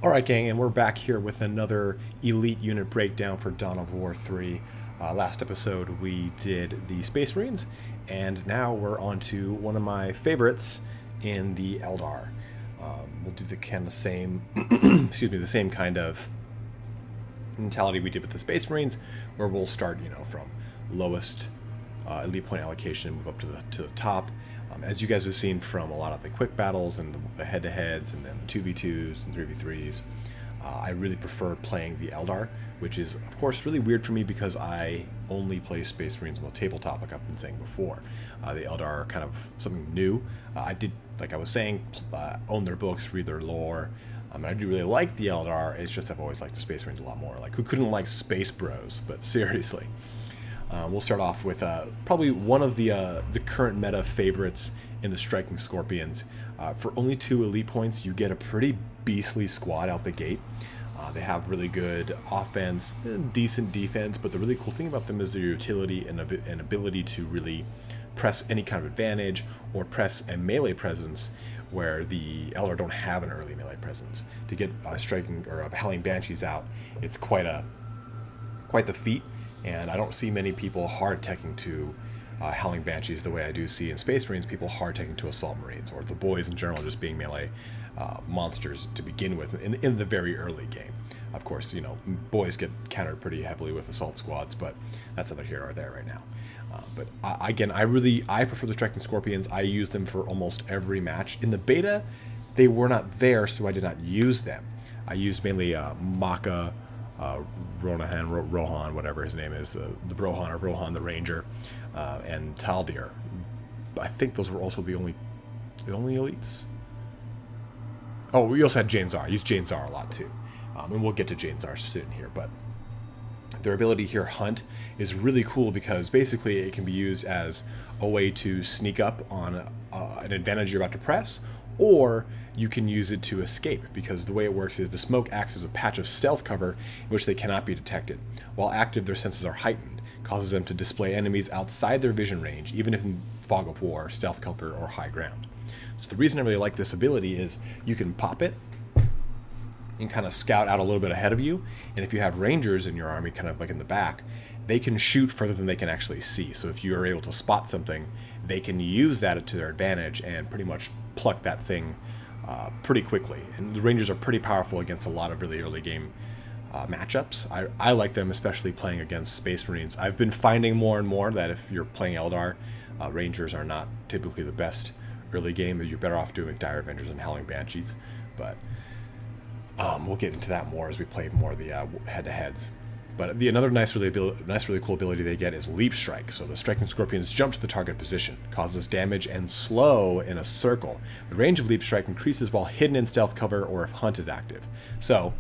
Alright gang, and we're back here with another elite unit breakdown for Dawn of War 3. Last episode we did the Space Marines, and now we're on to one of my favorites in the Eldar. We'll do the kind of same, excuse me, the same kind of mentality we did with the Space Marines, where we'll start, you know, from lowest elite point allocation and move up to the top. As you guys have seen from a lot of the quick battles and the head-to-heads and then the 2v2s and 3v3s, I really prefer playing the Eldar, which is, of course, really weird for me because I only play Space Marines on the tabletop, like I've been saying before. The Eldar are kind of something new. I did, like I was saying, own their books, read their lore. I do really like the Eldar, it's just I've always liked the Space Marines a lot more. Like, who couldn't like Space Bros? But seriously. We'll start off with probably one of the current meta favorites in the Striking Scorpions. For only 2 elite points, you get a pretty beastly squad out the gate. They have really good offense, decent defense, but the really cool thing about them is their utility and ability to really press any kind of advantage or press a melee presence where the Eldar don't have an early melee presence. To get Striking or Howling Banshees out, it's quite the feat. And I don't see many people hard-teching to Howling Banshees the way I do see in Space Marines people hard-teching to Assault Marines, or the boys in general just being melee monsters to begin with in the very early game. Of course, you know, boys get countered pretty heavily with Assault Squads, but that's neither here or there right now. But again, I prefer the Striking Scorpions. I use them for almost every match. In the beta, they were not there, so I did not use them. I used mainly macha, ronahan, whatever his name is, the Brohan or Rohan the Ranger, and Taldeer. I think those were also the only elites. Oh, we also had Jain. I used Jain a lot too, and we'll get to Jain soon here. But their ability here, Hunt, is really cool because basically it can be used as a way to sneak up on an advantage you're about to press, or you can use it to escape, because the way it works is the smoke acts as a patch of stealth cover in which they cannot be detected. While active, their senses are heightened, causes them to display enemies outside their vision range, even if in fog of war, stealth cover, or high ground. So the reason I really like this ability is you can pop it and kind of scout out a little bit ahead of you, and if you have rangers in your army kind of like in the back, they can shoot further than they can actually see. So if you are able to spot something, they can use that to their advantage and pretty much pluck that thing pretty quickly. And the Rangers are pretty powerful against a lot of really early game matchups. I like them, especially playing against Space Marines. I've been finding more and more that if you're playing Eldar, Rangers are not typically the best early game. You're better off doing Dire Avengers and Howling Banshees. But we'll get into that more as we play more of the head-to-heads. But another nice, really cool ability they get is Leap Strike. So the Striking Scorpions jump to the target position, causes damage and slow in a circle. The range of Leap Strike increases while hidden in stealth cover or if Hunt is active. So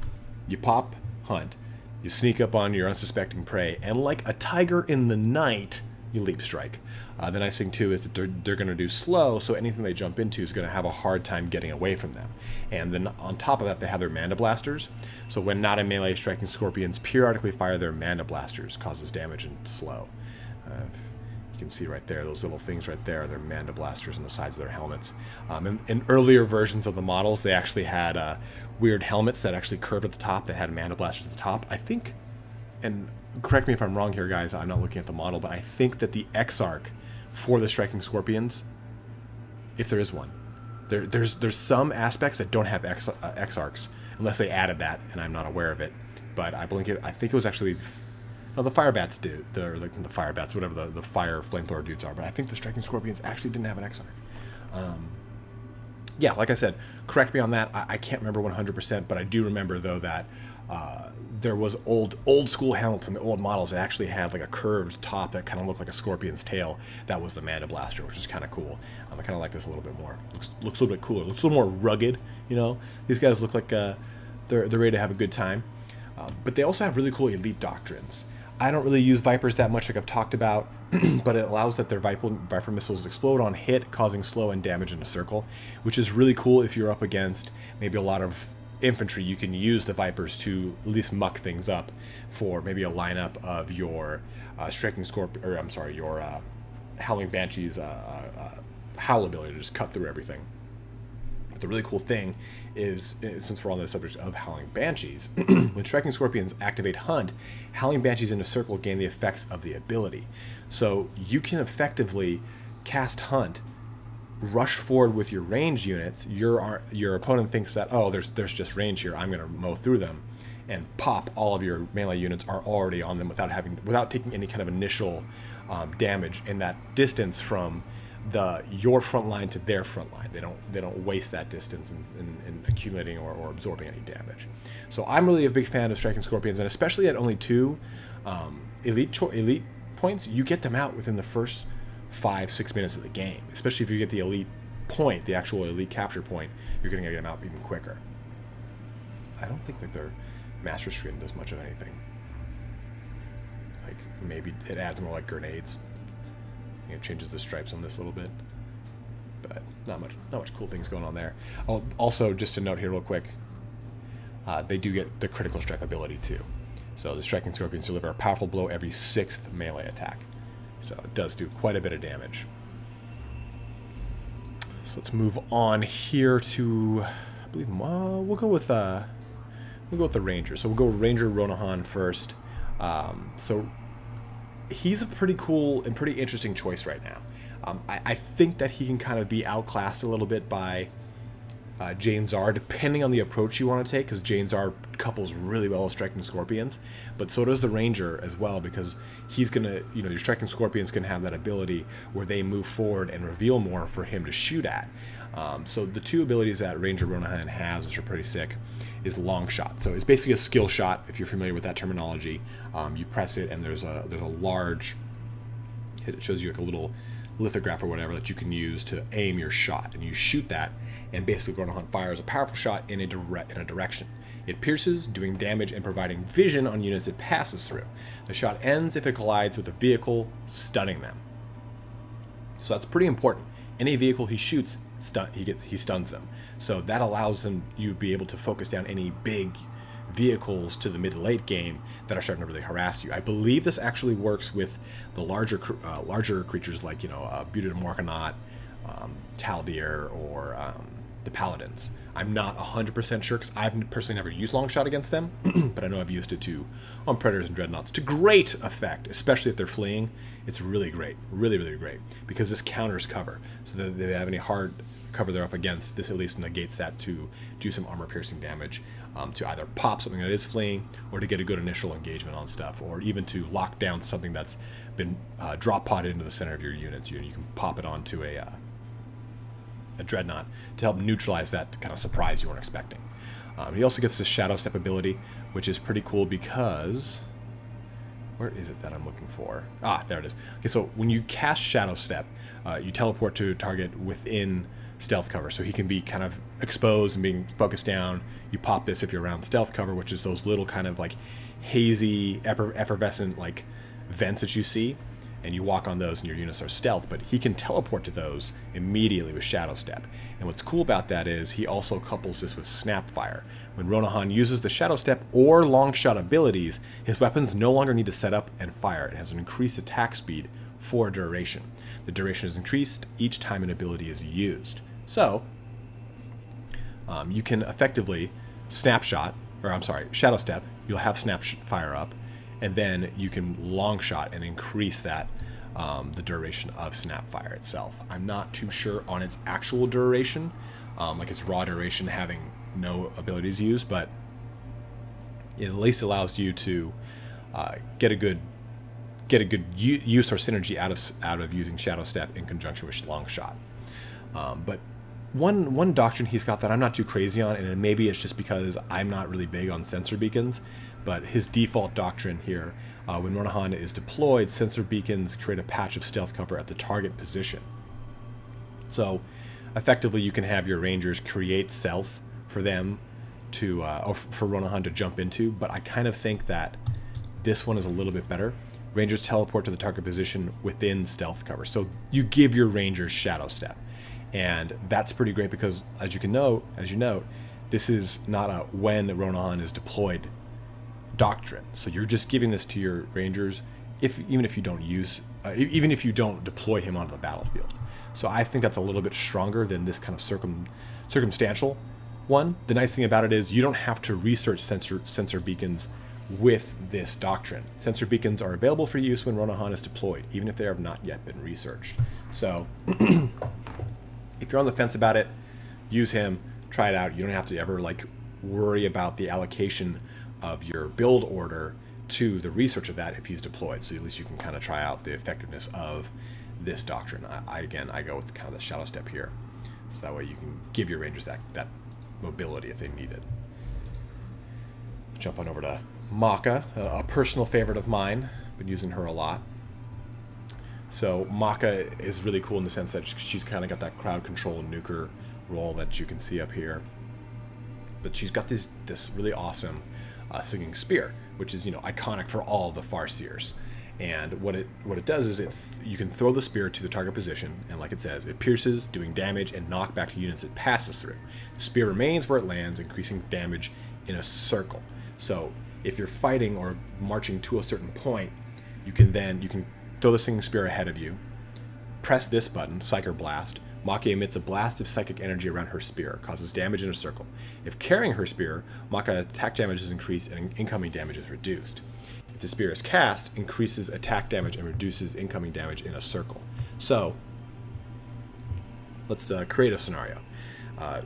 you pop Hunt, you sneak up on your unsuspecting prey, and like a tiger in the night, you Leap Strike. The nice thing too is that they're going to do slow, so anything they jump into is going to have a hard time getting away from them. And then on top of that, they have their Mana Blasters. So when not in melee, Striking Scorpions periodically fire their Mana Blasters, causes damage and slow. You can see right there, those little things right there are their Mana Blasters on the sides of their helmets. In earlier versions of the models, they actually had weird helmets that actually curved at the top that had Mana Blasters at the top. I think, and correct me if I'm wrong here, guys, I'm not looking at the model, but I think that the Exarch for the Striking Scorpions, if there is one, there's some aspects that don't have Exarchs, unless they added that, and I'm not aware of it. But I think it was actually, no, the Fire Bats do. They're like the Fire Bats, whatever the Fire Flamethrower dudes are. But I think the Striking Scorpions actually didn't have an Exarch. Yeah, like I said, correct me on that. I can't remember 100%, but I do remember though that there was old school helmets in the old models that actually had like a curved top that kind of looked like a scorpion's tail. That was the Mana Blaster, which is kind of cool. I kind of like this a little bit more. Looks a little bit cooler. Looks a little more rugged. You know, these guys look like they're ready to have a good time. But they also have really cool elite doctrines. I don't really use Vipers that much, like I've talked about, but it allows that their Viper missiles explode on hit, causing slow and damage in a circle, which is really cool if you're up against maybe a lot of infantry. You can use the Vipers to at least muck things up for maybe a lineup of your Striking Scorpion, or I'm sorry, your Howling Banshees howl ability to just cut through everything. But the really cool thing is, since we're on the subject of Howling Banshees, when Striking Scorpions activate Hunt, Howling Banshees in a circle gain the effects of the ability. So you can effectively cast Hunt, rush forward with your ranged units. Your opponent thinks that, oh, there's just range here, I'm going to mow through them, and pop, all of your melee units are already on them without taking any kind of initial damage in that distance from your front line to their front line. They don't waste that distance in accumulating or absorbing any damage. So I'm really a big fan of Striking Scorpions, and especially at only 2 elite points, you get them out within the first 5-6 minutes of the game. Especially if you get the elite point, the actual elite capture point, you're going to get them out even quicker. I don't think that their Master Screen does much of anything. Like, maybe it adds more like grenades. I think it changes the stripes on this a little bit, but not much cool things going on there. Oh, also, just to note here real quick, they do get the critical strike ability too. So the Striking Scorpions deliver a powerful blow every 6th melee attack. So it does do quite a bit of damage. So let's move on here to, I believe, we'll go with the Ranger. So we'll go Ranger Ronahan first. So he's a pretty cool and pretty interesting choice right now. I think that he can kind of be outclassed a little bit by Jain, depending on the approach you want to take, because Jain couples really well with Striking Scorpions, but so does the Ranger as well, because he's going to, your Striking Scorpions can have that ability where they move forward and reveal more for him to shoot at. So the 2 abilities that Ranger Ronahan has, which are pretty sick, is Long Shot. So it's basically a skill shot, if you're familiar with that terminology. You press it, and there's a large, it shows you like a little lithograph or whatever that you can use to aim your shot, and you shoot that, and basically Ronahan fires a powerful shot in a direction. It pierces, doing damage and providing vision on units it passes through. The shot ends if it collides with a vehicle, stunning them. So that's pretty important. Any vehicle he shoots, he stuns them. So that allows you to be able to focus down any big vehicles to the mid to late game that are starting to really harass you. I believe this actually works with the larger creatures like, Buda Morkanot, Taldeer, or the Paladins. I'm not 100% sure, because I've personally never used Long Shot against them, but I know I've used it on Predators and Dreadnoughts to great effect, especially if they're fleeing. It's really great, really, really great, because this counters cover. So that if they have any hard cover they're up against, this at least negates that to do some armor-piercing damage, to either pop something that is fleeing, or to get a good initial engagement on stuff, or even to lock down something that's been drop-potted into the center of your units. You can pop it onto a Dreadnought to help neutralize that kind of surprise you weren't expecting. He also gets this Shadow Step ability, which is pretty cool because... where is it that I'm looking for? Ah, there it is. Okay, so when you cast Shadow Step, you teleport to a target within stealth cover, so he can be kind of exposed and being focused down. You pop this if you're around stealth cover, which is those little kind of like hazy, effervescent like vents that you see, and you walk on those and your units are stealth, but he can teleport to those immediately with Shadow Step. And what's cool about that is he also couples this with Snapfire. When Ronahan uses the Shadow Step or Long Shot abilities, his weapons no longer need to set up and fire. It has an increased attack speed for duration. The duration is increased each time an ability is used. So, you can effectively Shadow Step, you'll have Snapfire up, and then you can Long Shot and increase that, the duration of Snapfire itself. I'm not too sure on its actual duration, like its raw duration having no abilities used, but it at least allows you to get a good use or synergy out of using Shadow Step in conjunction with Long Shot. But one doctrine he's got that I'm not too crazy on, and maybe it's just because I'm not really big on sensor beacons, but his default doctrine here, when Ronahan is deployed, sensor beacons create a patch of stealth cover at the target position. So effectively you can have your Rangers create stealth for them to, or for Ronahan to jump into, but I kind of think that this one is a little bit better. Rangers teleport to the target position within stealth cover. So you give your Rangers Shadow Step. And that's pretty great because, as you note, this is not a when Ronahan is deployed doctrine. So you're just giving this to your Rangers, even if you don't deploy him onto the battlefield. So I think that's a little bit stronger than this kind of circumstantial one. The nice thing about it is you don't have to research sensor beacons with this doctrine. Sensor beacons are available for use when Ronahan is deployed, even if they have not yet been researched. So if you're on the fence about it, use him, try it out. You don't have to ever like worry about the allocation of your build order to the research of that if he's deployed. So at least you can kind of try out the effectiveness of this doctrine. Again, I go with kind of the shadow step here. So that way you can give your rangers that mobility if they need it. Jump on over to Macha, a personal favorite of mine. Been using her a lot. So Macha is really cool in the sense that she's kind of got that crowd control and nuker role that you can see up here. But she's got this really awesome singing spear, which is, you know, iconic for all the Farseers. And what it does is you can throw the spear to the target position, and like it says, it pierces, doing damage and knockback to units it passes through. The spear remains where it lands, increasing damage in a circle. So if you're fighting or marching to a certain point, you can throw the singing spear ahead of you, press this button, Psyker Blast. Macha emits a blast of psychic energy around her spear, causes damage in a circle. If carrying her spear, Macha attack damage is increased and incoming damage is reduced. If the spear is cast, increases attack damage and reduces incoming damage in a circle. So let's create a scenario.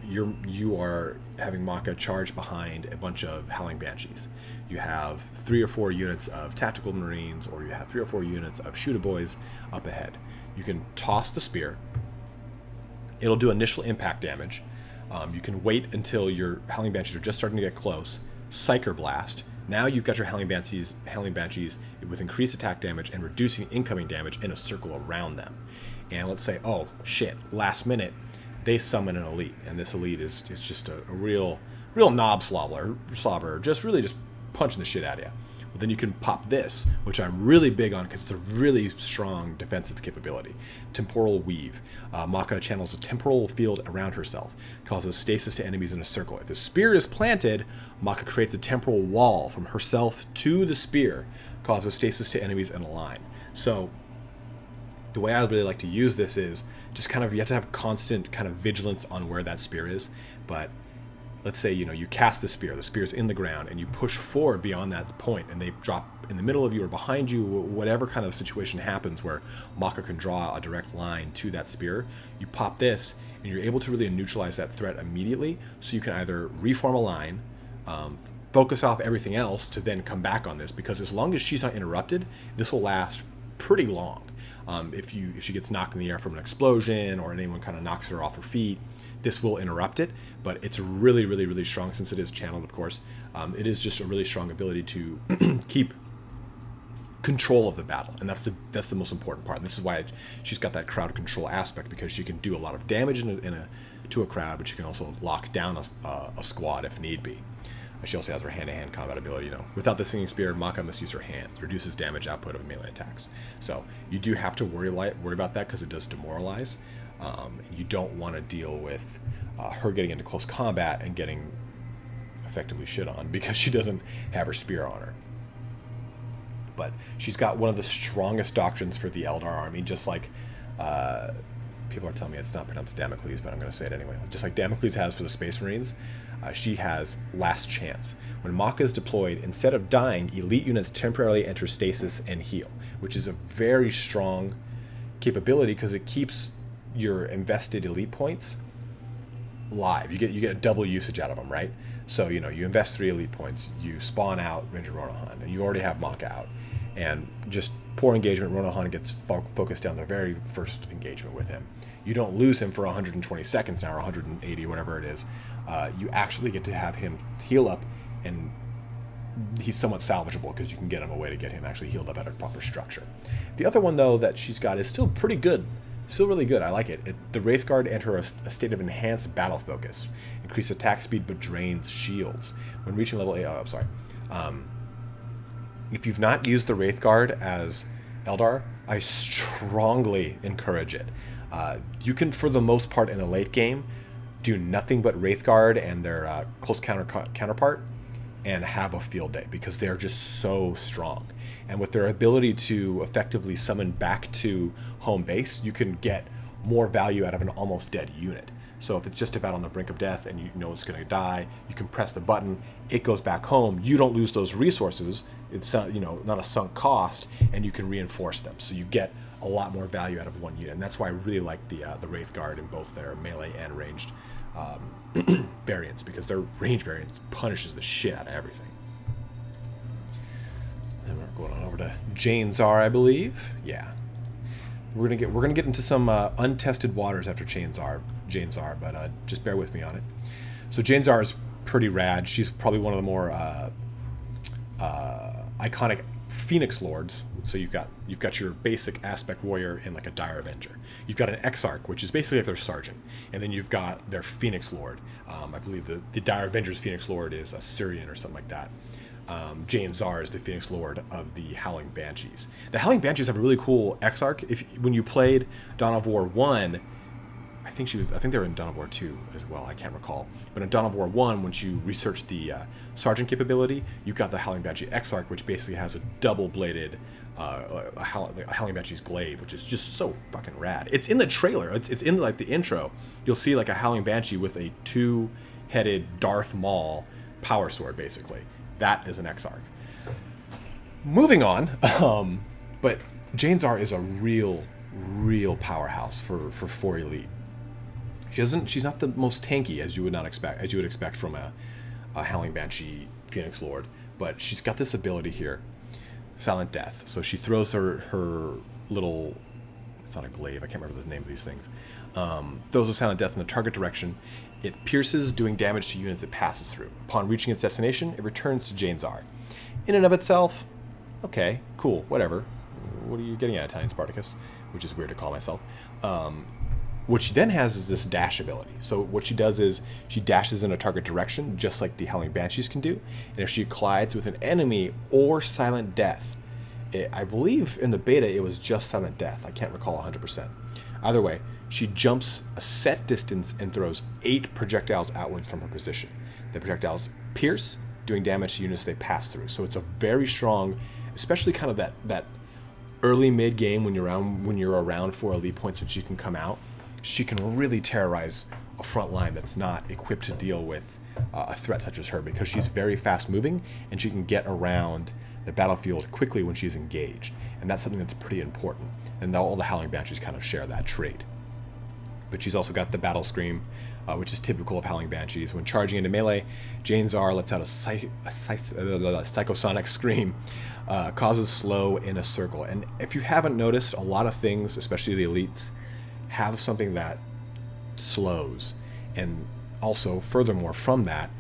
You are having Macha charge behind a bunch of Howling Banshees. You have 3 or 4 units of Tactical Marines, or you have 3 or 4 units of Shooter Boys up ahead. You can toss the spear. It'll do initial impact damage. You can wait until your Howling Banshees are just starting to get close. Psyker Blast. Now you've got your Howling Banshees with increased attack damage and reducing incoming damage in a circle around them. And let's say, oh shit, last minute, they summon an elite, and this elite is just a real knob slobber, just punching the shit out of you. Well, then you can pop this, which I'm really big on because it's a really strong defensive capability. Temporal Weave. Macha channels a temporal field around herself, causes stasis to enemies in a circle. If the spear is planted, Macha creates a temporal wall from herself to the spear, causes stasis to enemies in a line. So the way I really like to use this is just kind of, you have to have constant kind of vigilance on where that spear is. But let's say, you know, you cast the spear's in the ground, and you push forward beyond that point, and they drop in the middle of you or behind you, whatever kind of situation happens where Macha can draw a direct line to that spear. You pop this, and you're able to really neutralize that threat immediately, so you can either reform a line, focus off everything else to then come back on this, because as long as she's not interrupted, this will last pretty long. If she gets knocked in the air from an explosion, or anyone kind of knocks her off her feet, this will interrupt it, but it's really, really, really strong since it is channeled, of course. It is just a really strong ability to keep control of the battle, and that's the most important part. This is why she's got that crowd control aspect, because she can do a lot of damage to a crowd, but she can also lock down a squad if need be. She also has her hand-to-hand combat ability. You know, without the singing spear, Macha must use her hands, reduces damage output of melee attacks. So you do have to worry about that, because it does demoralize. You don't want to deal with her getting into close combat and getting effectively shit on because she doesn't have her spear on her. But she's got one of the strongest doctrines for the Eldar army, just like people are telling me it's not pronounced Damocles, but I'm going to say it anyway. Just like Damocles has for the Space Marines, she has Last Chance. When Macha is deployed, instead of dying, elite units temporarily enter stasis and heal, which is a very strong capability because it keeps your invested elite points live. You get a double usage out of them, right? So, you know, you invest 3 elite points, you spawn out Ranger Ronahan, and you already have Macha out. And just poor engagement, Ronahan gets focused down the very first engagement with him. You don't lose him for 120 seconds now, or 180, whatever it is. You actually get to have him heal up, and he's somewhat salvageable because you can get him a way to get him actually healed up at a proper structure. The other one, though, that she's got is still pretty good. Still really good. I like it. The Wraithguard enter a state of enhanced battle focus. Increase attack speed but drains shields. When reaching level 8... Oh, I'm sorry. If you've not used the Wraithguard as Eldar, I strongly encourage it. You can, for the most part in the late game, do nothing but Wraithguard and their close counterpart and have a field day, because they're just so strong. And with their ability to effectively summon back to home base, you can get more value out of an almost dead unit. So if it's just about on the brink of death and you know it's going to die, you can press the button, it goes back home, you don't lose those resources, it's not a sunk cost, and you can reinforce them. So you get a lot more value out of one unit, and that's why I really like the Wraithguard in both their melee and ranged variants, because their range variant punishes the shit out of everything. Then we're going on over to Jain Zar, I believe. Yeah, we're gonna get into some untested waters after Jain Zar, but just bear with me on it. So Jain Zar is pretty rad. She's probably one of the more iconic Phoenix Lords. So you've got your basic aspect warrior and like a Dire Avenger. You've got an Exarch, which is basically like their sergeant, and then you've got their Phoenix Lord. I believe the Dire Avenger's Phoenix Lord is a Syrian or something like that. Jain Zar is the Phoenix Lord of the Howling Banshees. The Howling Banshees have a really cool Exarch. When you played Dawn of War 1, I think they were in Dawn of War 2 as well, I can't recall. But in Dawn of War 1, once you researched the Sergeant capability, you got the Howling Banshee Exarch, which basically has a double-bladed Howling Banshee's glaive, which is just so fucking rad. It's in the trailer. It's in like the intro. You'll see like a Howling Banshee with a two-headed Darth Maul power sword, basically. That is an Exarch. Moving on, but Jain Zar is a real powerhouse for 4 elite. She's not the most tanky as you would expect from a Howling Banshee Phoenix Lord, but she's got this ability here, Silent Death. So she throws her little, it's not a glaive, I can't remember the name of these things, throws a Silent Death in the target direction. It pierces, doing damage to units it passes through. Upon reaching its destination, it returns to Jain Zar. In and of itself, okay, cool, whatever. What are you getting at, Italian-Spartacus? Which is weird to call myself. What she then has is this dash ability. So what she does is she dashes in a target direction, just like the Howling Banshees can do. And if she collides with an enemy or Silent Death, I believe in the beta it was just Silent Death. I can't recall 100%. Either way, she jumps a set distance and throws 8 projectiles outward from her position. The projectiles pierce, doing damage to units they pass through. So it's a very strong, especially kind of that early mid game when you're around 4 elite points and she can come out. She can really terrorize a front line that's not equipped to deal with a threat such as her, because she's very fast moving and she can get around the battlefield quickly when she's engaged, and that's something that's pretty important, and all the Howling Banshees kind of share that trait. But she's also got the Battle Scream, which is typical of Howling Banshees. When charging into melee, Jain Zar lets out a psychosonic scream, causes slow in a circle. And if you haven't noticed, a lot of things, especially the elites, have something that slows. And also, furthermore, from that,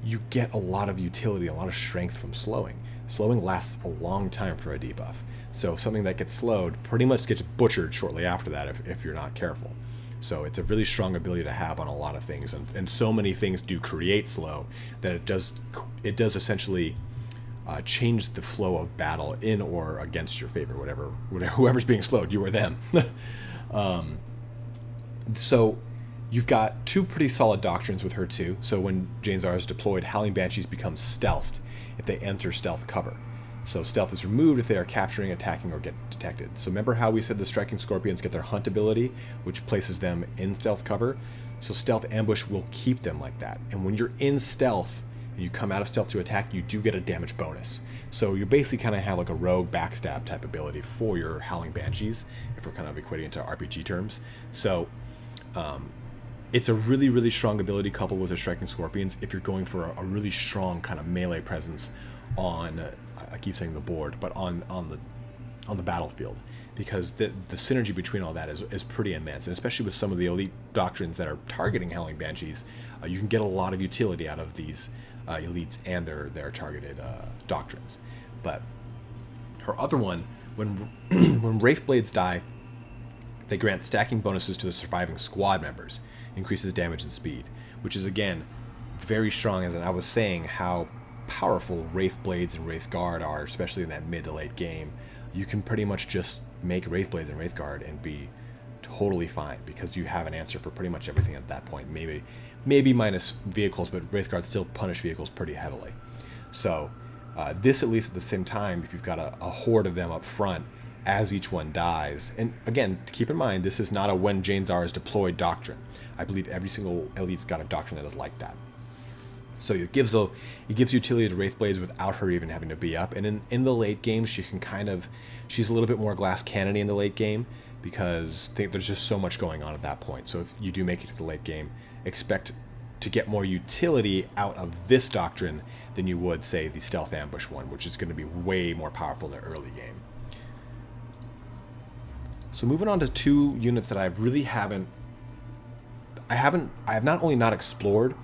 you get a lot of utility, a lot of strength from slowing. Slowing lasts a long time for a debuff. So something that gets slowed pretty much gets butchered shortly after that if you're not careful. So it's a really strong ability to have on a lot of things, and so many things do create slow that it does essentially change the flow of battle in or against your favor, whoever's being slowed, you or them. So you've got 2 pretty solid doctrines with her too. So when Jain Zar is deployed, Howling Banshees become stealthed if they enter stealth cover. So stealth is removed if they are capturing, attacking, or get detected. So remember how we said the striking scorpions get their hunt ability, which places them in stealth cover? So stealth ambush will keep them like that. And when you're in stealth and you come out of stealth to attack, you do get a damage bonus. So you basically kind of have like a rogue backstab type ability for your Howling Banshees, if we're kind of equating it to RPG terms. So it's a really strong ability coupled with the striking scorpions if you're going for a really strong kind of melee presence on I keep saying the board, but on the battlefield, because the synergy between all that is pretty immense, and especially with some of the elite doctrines that are targeting Howling Banshees, you can get a lot of utility out of these elites and their targeted doctrines. But her other one, when Wraith Blades die, they grant stacking bonuses to the surviving squad members, increases damage and speed, which is again very strong, as I was saying how powerful Wraith Blades and Wraith Guard are, especially in that mid to late game. You can pretty much just make Wraith Blades and Wraith Guard and be totally fine, because you have an answer for pretty much everything at that point. Maybe minus vehicles, but Wraith Guard still punish vehicles pretty heavily. So this, at least at the same time, if you've got a horde of them up front, as each one dies. And again, keep in mind, this is not a when Jain Zar is deployed doctrine. I believe every single elite's got a doctrine that is like that. So it gives utility to Wraithblades without her even having to be up. And in the late game, she can kind of, she's a little bit more glass cannony in the late game, because there's just so much going on at that point. So if you do make it to the late game, expect to get more utility out of this doctrine than you would, say, the stealth ambush one, which is going to be way more powerful in the early game. So moving on to two units that I really haven't, I have not only not explored,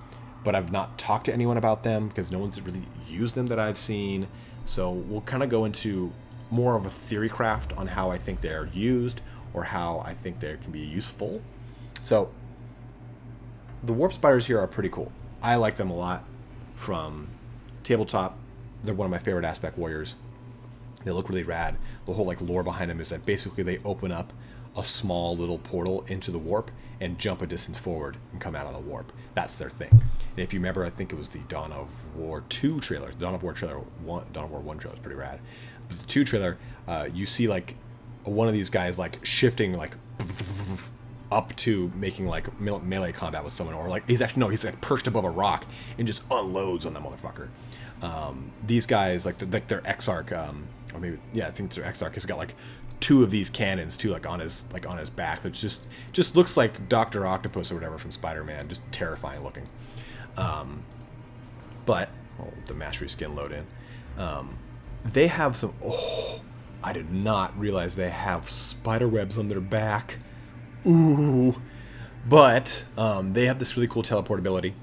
but I've not talked to anyone about them, because no one's really used them that I've seen. So we'll kind of go into more of a theory craft on how I think they're used, or how I think they can be useful. So the warp spiders here are pretty cool. I like them a lot from tabletop. They're one of my favorite aspect warriors. They look really rad. The whole like lore behind them is that basically they open up a small little portal into the warp and jump a distance forward and come out of the warp. That's their thing. And if you remember, I think it was the Dawn of War 2 trailer. The Dawn of War trailer, Dawn of War 1 trailer is pretty rad. But the 2 trailer, you see like one of these guys like shifting like up to making like melee combat with someone, or like he's like perched above a rock and just unloads on the motherfucker. These guys like their Exarch, or maybe, yeah, I think their Exarch has got like 2 of these cannons too, like on his back, that just looks like Dr. Octopus or whatever from Spider-Man, just terrifying looking. But the mastery skin load in. They have some. Oh, I did not realize they have spider webs on their back. Ooh, but they have this really cool teleportability.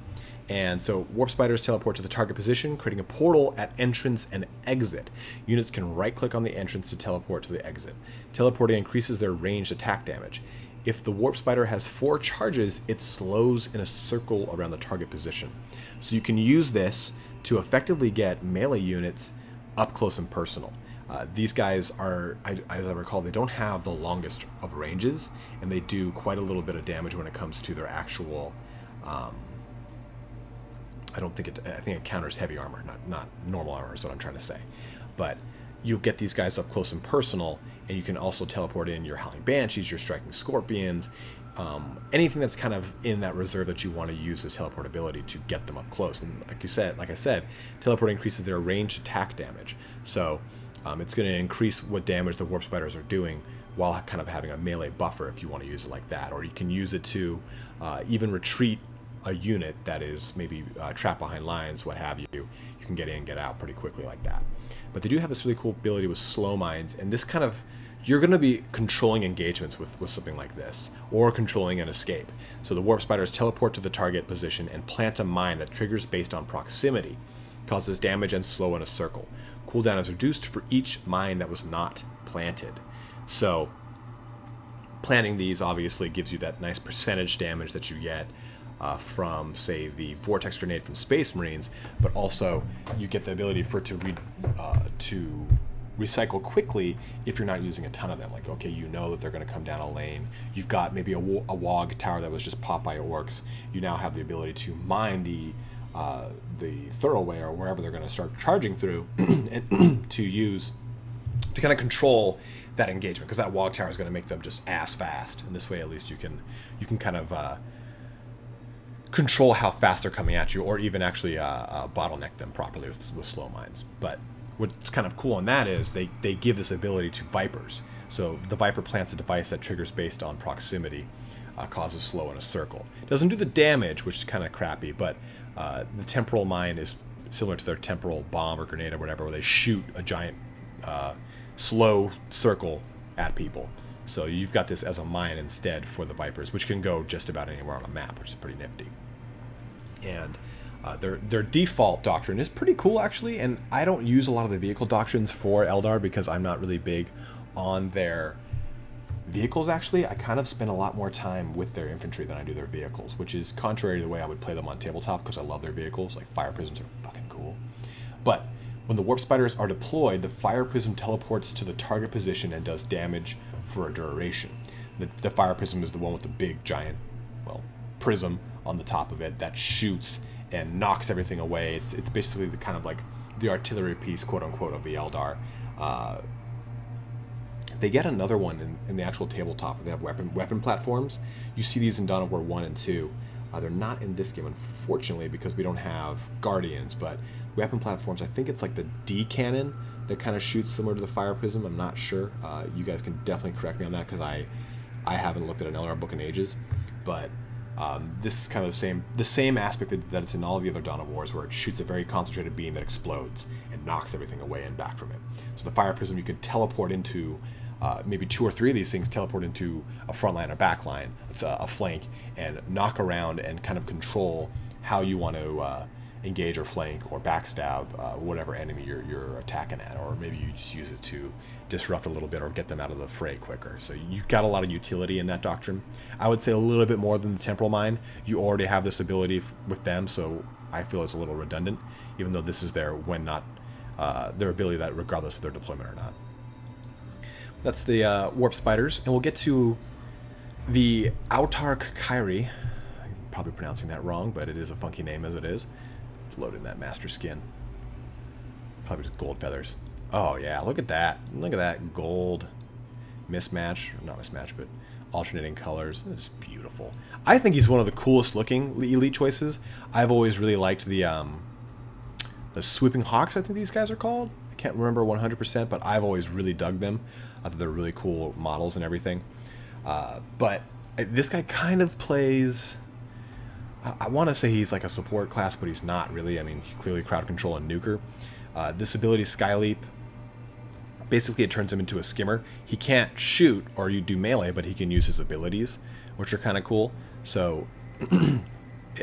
And so warp spiders teleport to the target position, creating a portal at entrance and exit. Units can right-click on the entrance to teleport to the exit. Teleporting increases their ranged attack damage. If the warp spider has 4 charges, it slows in a circle around the target position. So you can use this to effectively get melee units up close and personal. These guys are, as I recall, they don't have the longest of ranges, and they do quite a little bit of damage when it comes to their actual... I think it counters heavy armor, not normal armor is what I'm trying to say. But you get these guys up close and personal, and you can also teleport in your Howling Banshees, your Striking Scorpions, anything that's kind of in that reserve that you want to use as teleportability to get them up close. And like I said, teleport increases their ranged attack damage. So it's going to increase what damage the warp spiders are doing while kind of having a melee buffer if you want to use it like that. Or you can use it to even retreat a unit that is maybe trapped behind lines, what have you. You can get in, get out pretty quickly like that. But they do have this really cool ability with slow mines, and this kind of, you're going to be controlling engagements with something like this, or controlling an escape. So the warp spiders teleport to the target position and plant a mine that triggers based on proximity, causes damage and slow in a circle. Cooldown is reduced for each mine that was not planted. So planting these obviously gives you that nice percentage damage that you get from, say, the Vortex Grenade from Space Marines, but also you get the ability for it to recycle quickly if you're not using a ton of them. Like, okay, you know that they're going to come down a lane. You've got maybe a WOG tower that was just popped by orcs. You now have the ability to mine the thoroughway or wherever they're going to start charging through, and to kind of control that engagement, because that WOG tower is going to make them just ass fast. And this way, at least you can kind of control how fast they're coming at you, or even actually bottleneck them properly with slow mines. But what's kind of cool on that is they give this ability to Vipers. So the Viper plants a device that triggers based on proximity, causes slow in a circle. Doesn't do the damage, which is kind of crappy, but the temporal mine is similar to their temporal bomb or grenade or whatever, where they shoot a giant slow circle at people. So you've got this as a mine instead for the Vipers, which can go just about anywhere on a map, which is pretty nifty. And their default doctrine is pretty cool, actually, and I don't use a lot of the vehicle doctrines for Eldar because I'm not really big on their vehicles, actually. I kind of spend a lot more time with their infantry than I do their vehicles, which is contrary to the way I would play them on tabletop, because I love their vehicles. Like, fire prisms are fucking cool. But when the warp spiders are deployed, the fire prism teleports to the target position and does damage for a duration. The fire prism is the one with the big giant, well, prism on the top of it that shoots and knocks everything away. It's basically the kind of like the artillery piece, quote unquote, of the Eldar. They get another one in the actual tabletop where they have weapon platforms. You see these in Dawn of War 1 and 2. They're not in this game, unfortunately, because we don't have Guardians, but weapon platforms, I think it's like the D cannon that kind of shoots similar to the Fire Prism. I'm not sure. You guys can definitely correct me on that, because I haven't looked at an Eldar book in ages. But this is kind of the same aspect that it's in all of the other Dawn of Wars, where it shoots a very concentrated beam that explodes and knocks everything away and back from it. So the Fire Prism, you can teleport into maybe 2 or 3 of these things, teleport into a front line or back line, a flank, and knock around and kind of control how you want to engage or flank or backstab whatever enemy you're attacking at, or maybe you just use it to disrupt a little bit or get them out of the fray quicker. So you've got a lot of utility in that doctrine. I would say a little bit more than the Temporal Mine. You already have this ability with them, so I feel it's a little redundant, even though this is there when not their ability, that regardless of their deployment or not. That's the Warp Spiders, and we'll get to the Autarch kyrie. I'm probably pronouncing that wrong, but it is a funky name as it is. Let's load in that master skin. Probably just gold feathers. Oh yeah, look at that. Look at that gold mismatch. Not mismatch, but alternating colors. It's beautiful. I think he's one of the coolest looking elite choices. I've always really liked the Sweeping Hawks, I think these guys are called. I can't remember 100%, but I've always really dug them. I think they're really cool models and everything. But this guy kind of plays... I want to say he's like a support class, but he's not really. I mean, he clearly crowd control and nuker. This ability, Skyleap, basically it turns him into a skimmer. He can't shoot or you do melee, but he can use his abilities, which are kind of cool. So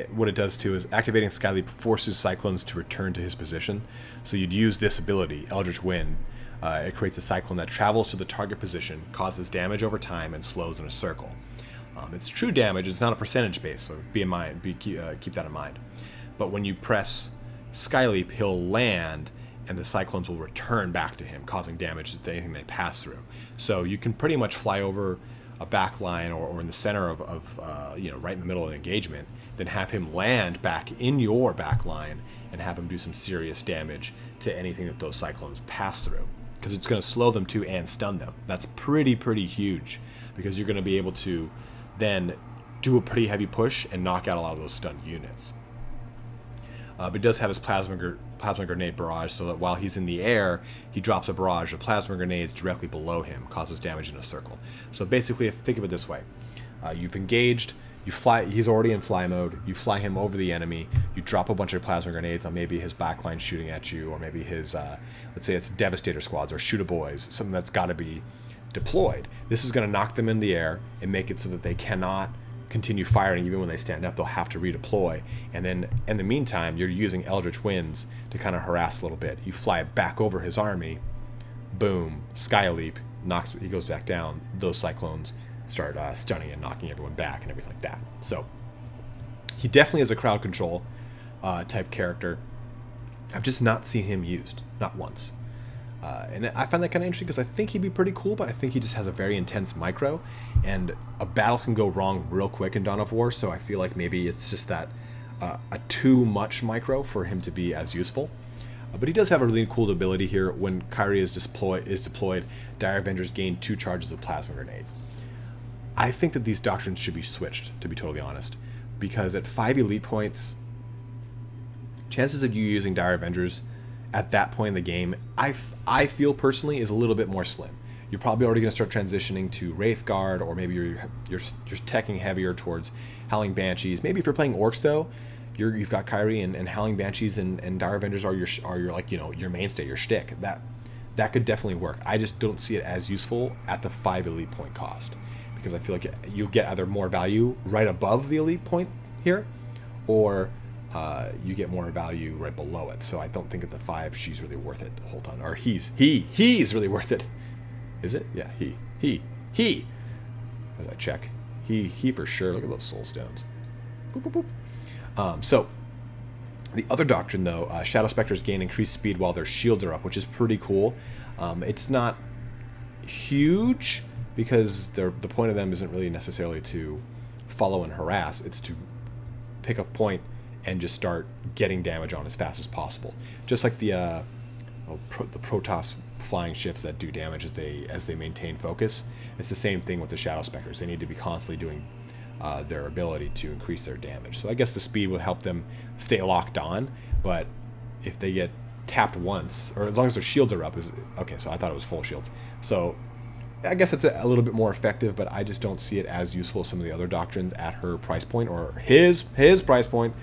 what it does too is activating Skyleap forces Cyclones to return to his position. So you'd use this ability, Eldritch Wind. It creates a Cyclone that travels to the target position, causes damage over time, and slows in a circle. It's true damage. It's not a percentage base, so keep that in mind. But when you press Skyleap, he'll land, and the Cyclones will return back to him, causing damage to anything they pass through. So you can pretty much fly over a back line or in the center of right in the middle of an engagement, then have him land back in your back line and have him do some serious damage to anything that those Cyclones pass through, because it's going to slow them too and stun them. That's pretty huge, because you're going to be able to then do a pretty heavy push and knock out a lot of those stunned units. But he does have his plasma grenade barrage, so that while he's in the air, he drops a barrage of plasma grenades directly below him, causes damage in a circle. So basically, think of it this way. You've engaged, you fly, he's already in fly mode, you fly him over the enemy, you drop a bunch of plasma grenades on maybe his backline shooting at you, or maybe his, let's say it's Devastator squads, or Shoot-a-Boys, something that's got to be deployed. This is going to knock them in the air and make it so that they cannot continue firing. Even when they stand up, they'll have to redeploy, and then in the meantime you're using Eldritch Winds to kind of harass a little bit. You fly back over his army, boom, Skyleap, he goes back down, those Cyclones start stunning and knocking everyone back and everything like that. So he definitely is a crowd control type character. I've just not seen him used, not once. And I find that kind of interesting, because I think he'd be pretty cool, but I think he just has a very intense micro, and a battle can go wrong real quick in Dawn of War, so I feel like maybe it's just that a too much micro for him to be as useful. But he does have a really cool ability here. When Kyrie is deployed, Dire Avengers gain 2 charges of Plasma Grenade. I think that these doctrines should be switched, to be totally honest, because at 5 elite points, chances of you using Dire Avengers at that point in the game, I feel personally, is a little bit more slim. You're probably already going to start transitioning to Wraithguard, or maybe you're teching heavier towards Howling Banshees. Maybe if you're playing Orcs though, you've got Kyrie and Howling Banshees and Dire Avengers are your like, your mainstay, your shtick. That could definitely work. I just don't see it as useful at the 5 elite point cost, because I feel like you'll get either more value right above the elite point here, or you get more value right below it. So I don't think at the 5 she's really worth it the whole time. Or he's really worth it. Is it? Yeah, he. As I check, he for sure. Look at those soul stones. Boop, boop, boop. So the other doctrine though, Shadow Specters gain increased speed while their shields are up, which is pretty cool. It's not huge, because the point of them isn't really necessarily to follow and harass. It's to pick a point and just start getting damage on as fast as possible. Just like the the Protoss flying ships that do damage as they maintain focus. It's the same thing with the Shadow Spectres. They need to be constantly doing their ability to increase their damage. So I guess the speed will help them stay locked on, but if they get tapped once, or as long as their shields are up, okay, so I thought it was full shields. So I guess it's a little bit more effective, but I just don't see it as useful as some of the other doctrines at her price point, or his price point,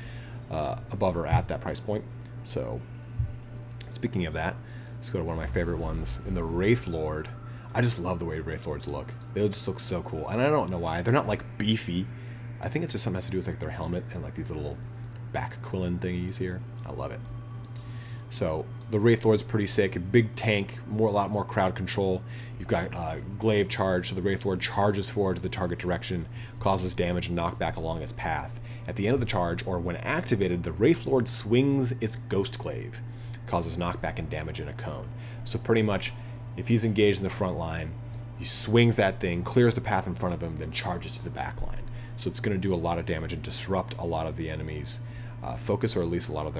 above or at that price point. So speaking of that, let's go to one of my favorite ones in the Wraithlord. I just love the way Wraithlords look. They just look so cool, and I don't know why. They're not like beefy. I think it just something has to do with like their helmet and like these little back quillen thingies here. I love it. So the Wraithlord's pretty sick. A big tank, a lot more crowd control. You've got glaive charge, so the Wraithlord charges forward to the target direction, causes damage and knockback along its path. At the end of the charge, or when activated, the Wraithlord swings its ghost glaive, causes knockback and damage in a cone. So pretty much, if he's engaged in the front line, he swings that thing, clears the path in front of him, then charges to the back line. So it's going to do a lot of damage and disrupt a lot of the enemy's focus, or at least a lot of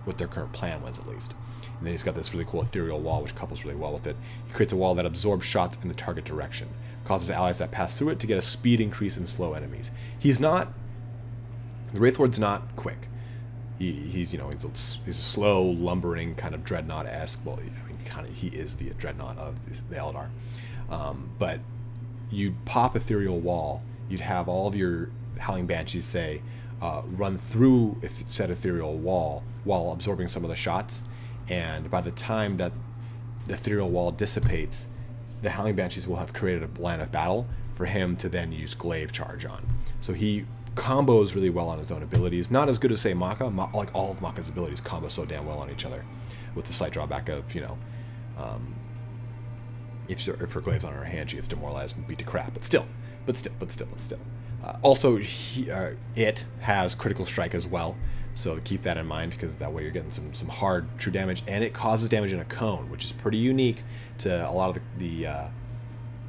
what their current plan was, at least. And then he's got this really cool ethereal wall, which couples really well with it. He creates a wall that absorbs shots in the target direction, causes allies that pass through it to get a speed increase in slow enemies. The Wraithlord's not quick. He's a slow, lumbering kind of dreadnought-esque. Well, I mean, he is the dreadnought of the Eldar. But you pop ethereal wall, you'd have all of your Howling Banshees say, run through said ethereal wall while absorbing some of the shots, and by the time that the ethereal wall dissipates, the Howling Banshees will have created a line of battle for him to then use glaive charge on. So he combos really well on his own abilities. Not as good as, say, Macha. Like all of Macha's abilities combo so damn well on each other, with the slight drawback of, if her glaives on her hand, she gets demoralized and beat to crap. But still. Also, it has critical strike as well, so keep that in mind, because that way you're getting some hard true damage, and it causes damage in a cone, which is pretty unique to a lot of the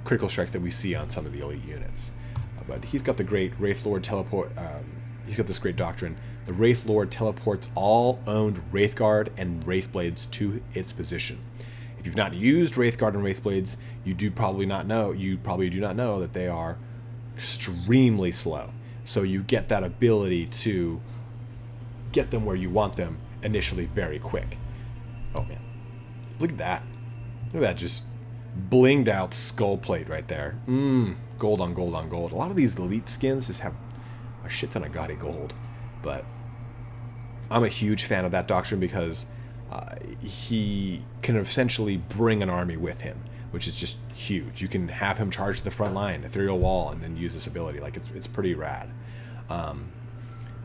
critical strikes that we see on some of the elite units. But he's got the great Wraithlord teleport. He's got this great doctrine. The Wraithlord teleports all owned Wraithguard and Wraithblades to its position. If you've not used Wraithguard and Wraithblades, you probably do not know that they are extremely slow. So you get that ability to get them where you want them initially very quick. Oh man, look at that! Look at that, just blinged out skull plate right there. Gold on gold on gold. A lot of these elite skins just have a shit ton of gaudy gold, but I'm a huge fan of that doctrine because he can essentially bring an army with him, which is just huge. You can have him charge to the front line, ethereal wall, and then use this ability. Like, it's pretty rad.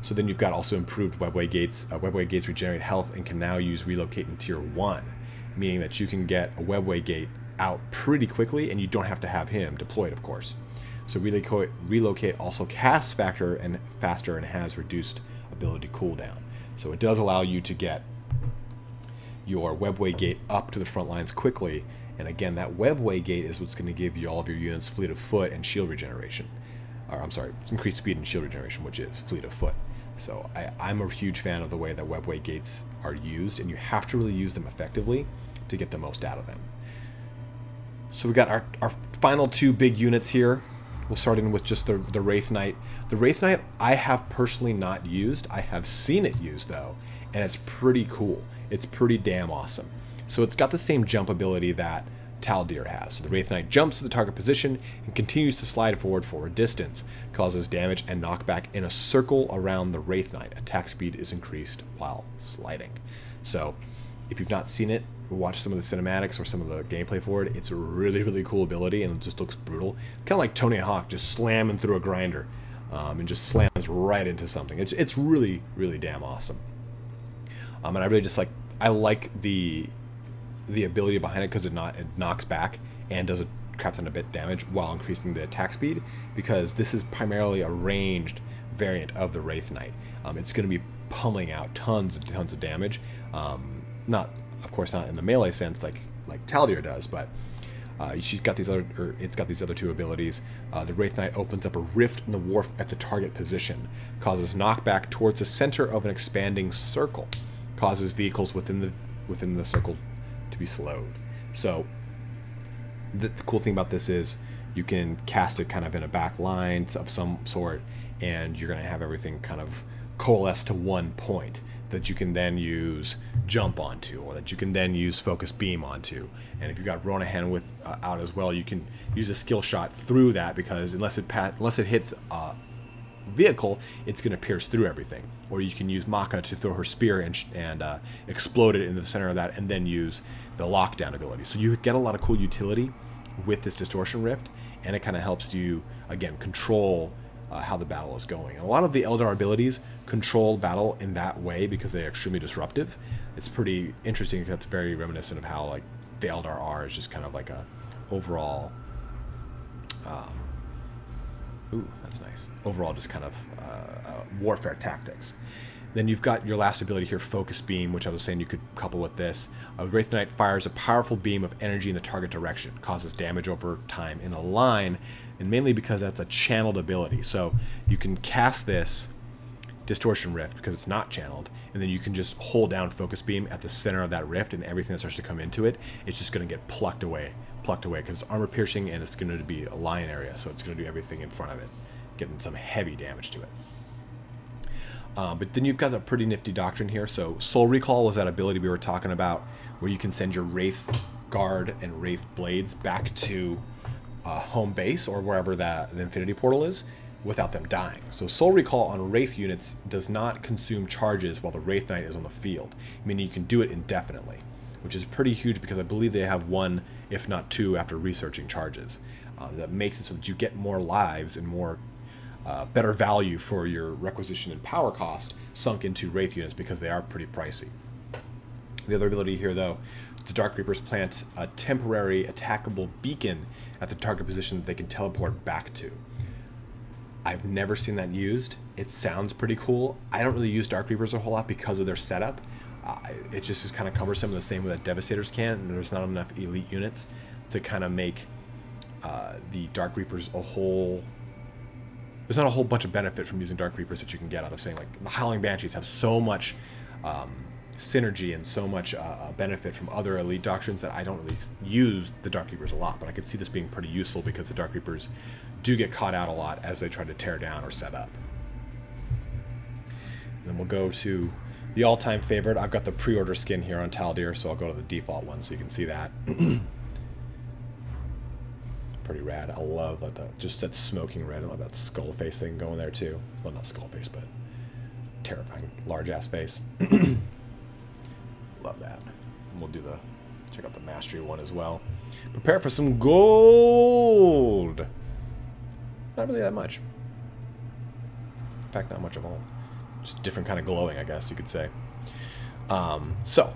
So then you've got also improved webway gates. Webway gates regenerate health and can now use relocate in tier 1, meaning that you can get a webway gate out pretty quickly, and you don't have to have him deployed, of course. So relocate also casts faster and has reduced ability cooldown. So it does allow you to get your webway gate up to the front lines quickly. And again, that webway gate is what's going to give you all of your units fleet of foot and shield regeneration. Or, I'm sorry, increased speed and shield regeneration, which is fleet of foot. So I'm a huge fan of the way that webway gates are used, and you have to really use them effectively to get the most out of them. So we got our final two big units here. We'll start in with just the Wraithknight. The Wraithknight I have personally not used. I have seen it used though, and it's pretty cool. It's pretty damn awesome. So it's got the same jump ability that Taldeer has. So the Wraithknight jumps to the target position and continues to slide forward for a distance, causes damage and knockback in a circle around the Wraithknight. Attack speed is increased while sliding. So if you've not seen it, watch some of the cinematics or some of the gameplay for it. It's a really, really cool ability, and it just looks brutal. Kind of like Tony Hawk just slamming through a grinder, and just slams right into something. It's really, really damn awesome. And I really just like the ability behind it, because it knocks back and does a crap ton of bit damage while increasing the attack speed, because this is primarily a ranged variant of the Wraithknight. It's going to be pummeling out tons and tons of damage. Of course not in the melee sense like Taldeer does, but it's got these other two abilities. The Wraithknight opens up a rift in the warp at the target position, causes knockback towards the center of an expanding circle, causes vehicles within within the circle to be slowed. So the cool thing about this is you can cast it kind of in a back line of some sort, and you're going to have everything kind of coalesce to one point that you can then use jump onto, or that you can then use focus beam onto. And if you've got ronahan with out as well, you can use a skill shot through that, because unless it hits vehicle, it's going to pierce through everything. Or you can use Macha to throw her spear and explode it into the center of that, and then use the lockdown ability. So you get a lot of cool utility with this Distortion Rift, and it kind of helps you, again, control how the battle is going. And a lot of the Eldar abilities control battle in that way because they're extremely disruptive. It's pretty interesting. That's very reminiscent of how like the Eldar are, is just kind of like a overall ooh, that's nice. Overall, just kind of warfare tactics. Then you've got your last ability here, Focus Beam, which I was saying you could couple with this. Wraithknight fires a powerful beam of energy in the target direction, causes damage over time in a line, and mainly because that's a channeled ability. So you can cast this Distortion Rift because it's not channeled, and then you can just hold down Focus Beam at the center of that rift, and everything that starts to come into it, it's just going to get plucked away because it's armor piercing, and it's going to be a line area, so it's going to do everything in front of it, getting some heavy damage to it. But then you've got a pretty nifty doctrine here. So Soul Recall was that ability we were talking about, where you can send your Wraith Guard and Wraith Blades back to home base or wherever the Infinity Portal is without them dying. So Soul Recall on Wraith units does not consume charges while the Wraithknight is on the field, meaning you can do it indefinitely, which is pretty huge because I believe they have one, if not two, after researching charges. That makes it so that you get more lives and more better value for your requisition and power cost sunk into Wraith units, because they are pretty pricey. The other ability here, though, the Dark Reapers plant a temporary attackable beacon at the target position that they can teleport back to. I've never seen that used. It sounds pretty cool. I don't really use Dark Reapers a whole lot because of their setup. It just is kind of cumbersome in the same way that Devastators can, and there's not enough elite units to kind of make the Dark Reapers a whole... There's not a whole bunch of benefit from using Dark Reapers that you can get out of saying, like, the Howling Banshees have so much synergy and so much benefit from other elite doctrines that I don't really use the Dark Reapers a lot, but I could see this being pretty useful because the Dark Reapers do get caught out a lot as they try to tear down or set up. And then we'll go to the all-time favorite. I've got the pre-order skin here on Taldeer, so I'll go to the default one so you can see that. Pretty rad. I love that, just that smoking red. I love that skull face thing going there too. Well, not skull face, but terrifying large ass face. Love that. And we'll do check out the mastery one as well. Prepare for some gold. Not really that much. In fact, not much at all. Just different kind of glowing, I guess you could say. So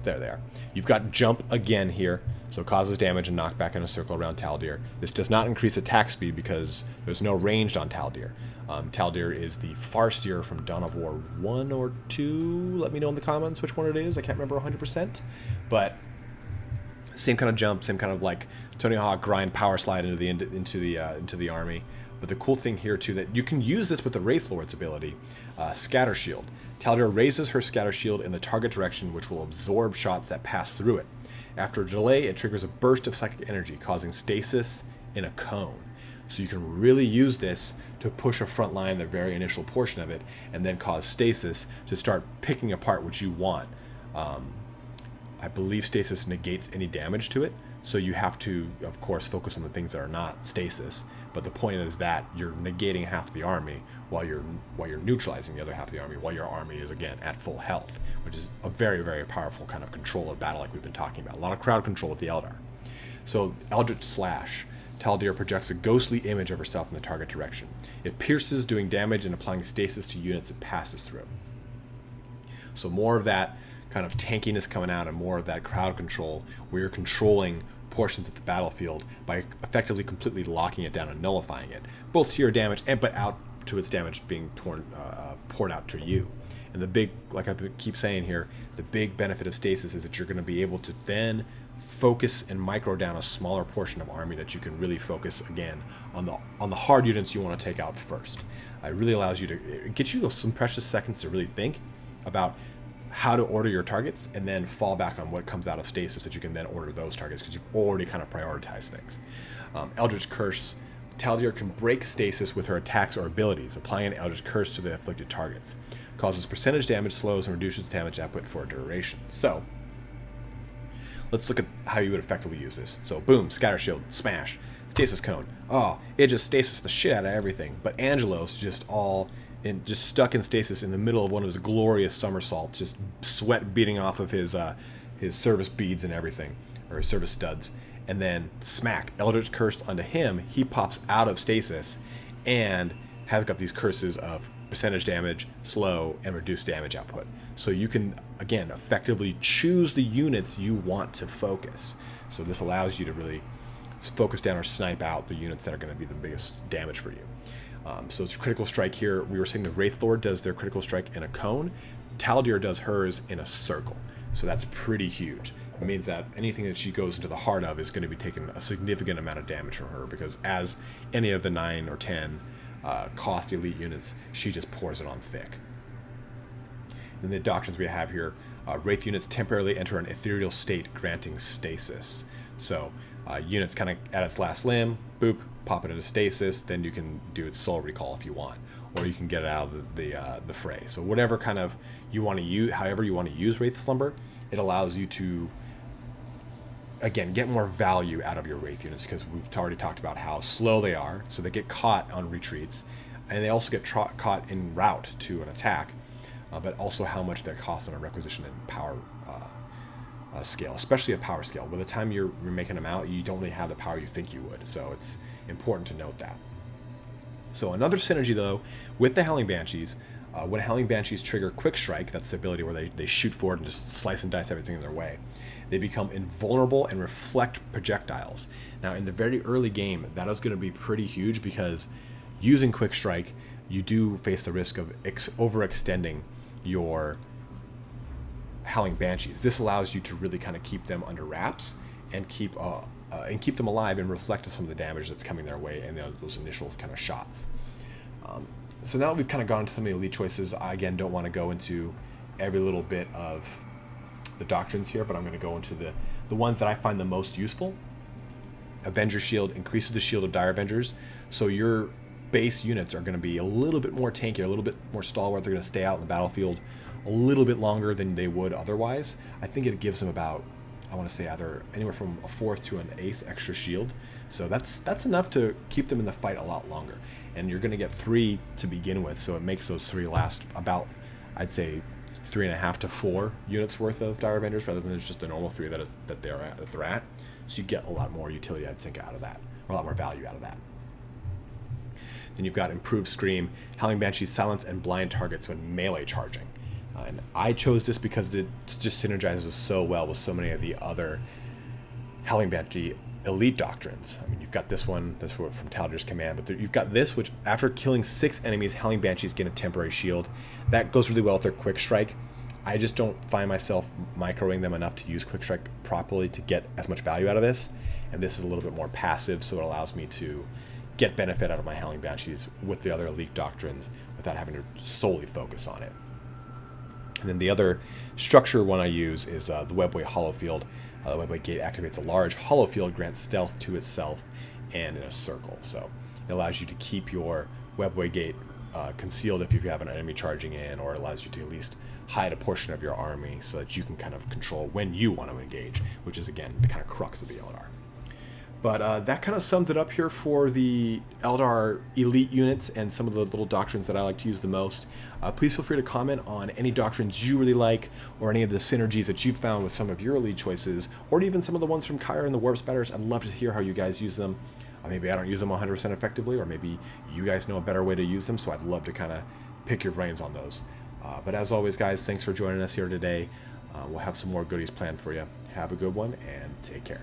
there they are. You've got jump again here. So it causes damage and knockback in a circle around Taldeer. This does not increase attack speed because there's no ranged on Taldeer. Taldeer is the Farseer from Dawn of War 1 or 2. Let me know in the comments which one it is. I can't remember 100%. But same kind of jump, same kind of like Tony Hawk grind power slide into the army. But the cool thing here too, that you can use this with the Wraithlord's ability, Scatter Shield. Taldeer raises her Scatter Shield in the target direction, which will absorb shots that pass through it. After a delay, it triggers a burst of psychic energy, causing stasis in a cone. So you can really use this to push a front line, the very initial portion of it, and then cause stasis to start picking apart what you want. I believe stasis negates any damage to it, so you have to, of course, focus on the things that are not stasis. But the point is that you're negating half the army while you're neutralizing the other half of the army, while your army is, again, at full health, which is a very, very powerful kind of control of battle like we've been talking about. A lot of crowd control with the Eldar. So Eldritch Slash. Taldeer projects a ghostly image of herself in the target direction. It pierces, doing damage and applying stasis to units it passes through. So more of that kind of tankiness coming out and more of that crowd control where you're controlling portions of the battlefield by effectively completely locking it down and nullifying it, both to your damage and but out to its damage being poured out to you. And the big, like I keep saying here, the big benefit of stasis is that you're going to be able to then focus and micro down a smaller portion of army that you can really focus again on the hard units you want to take out first. It really allows you to get you some precious seconds to really think about how to order your targets and then fall back on what comes out of stasis that you can then order those targets because you've already kind of prioritized things. Eldritch Curse. Taldeer can break stasis with her attacks or abilities, applying an Eldritch Curse to the afflicted targets. Causes percentage damage, slows, and reduces damage output for a duration. So, let's look at how you would effectively use this. So, boom, Scatter Shield, smash, Stasis Cone. Oh, it just stasis the shit out of everything. But Angelos just stuck in stasis in the middle of one of his glorious somersaults, just sweat beating off of his service beads and everything, or his service studs. And then smack, Eldritch Curse onto him. He pops out of stasis and has got these curses of percentage damage, slow, and reduced damage output. So you can, again, effectively choose the units you want to focus. So this allows you to really focus down or snipe out the units that are going to be the biggest damage for you. So it's critical strike here. We were saying the Wraithlord does their critical strike in a cone. Taldeer does hers in a circle. So that's pretty huge. It means that anything that she goes into the heart of is going to be taking a significant amount of damage from her, because as any of the 9 or 10 cost elite units, she just pours it on thick. And the doctrines we have here, Wraith units temporarily enter an ethereal state, granting stasis. So units kind of at its last limb, boop, pop it into stasis, then you can do its soul recall if you want, or you can get it out of the fray. So whatever kind of you want to use, however you want to use Wraith Slumber, it allows you to, again, get more value out of your Wraith units, because we've already talked about how slow they are, so they get caught on retreats, and they also get caught en route to an attack, but also how much that costs on a requisition and power scale, especially a power scale. By the time you're making them out, you don't really have the power you think you would, so it's important to note that. So another synergy, though, with the Howling Banshees, when Howling Banshees trigger Quick Strike, that's the ability where they shoot forward and just slice and dice everything in their way, they become invulnerable and reflect projectiles. Now, in the very early game, that is going to be pretty huge, because using Quick Strike, you do face the risk of overextending your Howling Banshees. This allows you to really kind of keep them under wraps and keep them alive and reflect some of the damage that's coming their way in those initial kind of shots. So now that we've kind of gone into some of the elite choices, I again don't want to go into every little bit of the doctrines here, but I'm going to go into the ones that I find the most useful. Avenger Shield increases the shield of Dire Avengers, so your base units are going to be a little bit more tanky, a little bit more stalwart. They're going to stay out in the battlefield a little bit longer than they would otherwise. I think it gives them about, I want to say, either anywhere from a 4th to an 8th extra shield. So that's enough to keep them in the fight a lot longer. And you're going to get 3 to begin with, so it makes those 3 last about, I'd say, 3.5 to 4 units worth of Dire Avengers, rather than just the normal 3 that they're at. So you get a lot more utility, I think, out of that, or a lot more value out of that. Then you've got Improved Scream. Howling Banshees silence and blind targets when melee charging. And I chose this because it just synergizes so well with so many of the other Howling Banshee elite doctrines. I mean, you've got this one, that's from Taldeer's command, but you've got this, which after killing 6 enemies, Howling Banshees gain a temporary shield. That goes really well with their Quick Strike. I just don't find myself microing them enough to use Quick Strike properly to get as much value out of this. And this is a little bit more passive, so it allows me to get benefit out of my Howling Banshees with the other elite doctrines without having to solely focus on it. And then the other structure one I use is the Webway Hollow Field. The Webway Gate activates a large hollow field, grants stealth to itself and in a circle. So it allows you to keep your Webway Gate concealed if you have an enemy charging in, or it allows you to at least hide a portion of your army so that you can kind of control when you want to engage, which is, again, the kind of crux of the Eldar. But that kind of sums it up here for the Eldar elite units and some of the little doctrines that I like to use the most. Please feel free to comment on any doctrines you really like, or any of the synergies that you've found with some of your elite choices, or even some of the ones from Kyrie and the Warp Spatters. I'd love to hear how you guys use them. Maybe I don't use them 100% effectively, or maybe you guys know a better way to use them, so I'd love to kind of pick your brains on those. But as always, guys, thanks for joining us here today. We'll have some more goodies planned for you. Have a good one, and take care.